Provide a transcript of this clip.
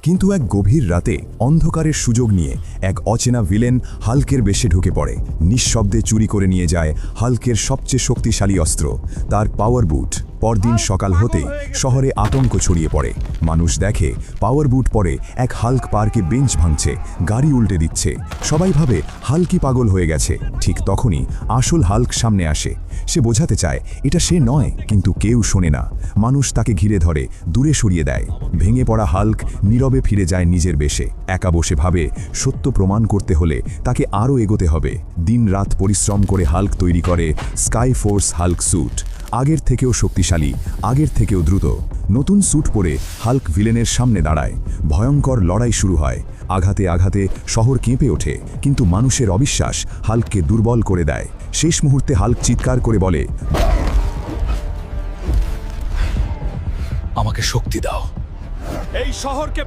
কিন্তু এক গভীর রাতে অন্ধকারের সুযোগ নিয়ে এক অচেনা ভিলেন হাল্কের বেশে ঢুকে পড়ে। নিঃশব্দে চুরি করে নিয়ে যায় হাল্কের সবচেয়ে শক্তিশালী অস্ত্র, তার পাওয়ার বুট। পরদিন সকাল হতেই শহরে আতঙ্ক ছড়িয়ে পড়ে। মানুষ দেখে পাওয়ার বুট পরে এক হাল্ক পার্কে বেঞ্চ ভাঙছে, গাড়ি উল্টে দিচ্ছে। সবাই ভাবে হাল্কই পাগল হয়ে গেছে। ঠিক তখনই আসল হাল্ক সামনে আসে। সে বোঝাতে চায় এটা সে নয়, কিন্তু কেউ শোনে না। মানুষ তাকে ঘিরে ধরে, দূরে সরিয়ে দেয়। ভেঙে পড়া হাল্ক নীরবে ফিরে যায় নিজের বেশে। একা বসে ভাবে সত্য প্রমাণ করতে হলে তাকে আরও এগোতে হবে। দিন-রাত পরিশ্রম করে হাল্ক তৈরি করে স্কাই ফোর্স হাল্ক স্যুট। আগের থেকেও শক্তিশালী, আগের থেকেও দ্রুত। নতুন স্যুট পরে হাল্ক ভিলেনের সামনে দাঁড়ায়। ভয়ঙ্কর লড়াই শুরু হয়। আঘাতে আঘাতে শহর কেঁপে ওঠে, কিন্তু মানুষের অবিশ্বাস হাল্ককে দুর্বল করে দেয়। শেষ মুহূর্তে হাল্ক চিৎকার করে বলে, আমাকে শক্তি দাও। এই শহরকে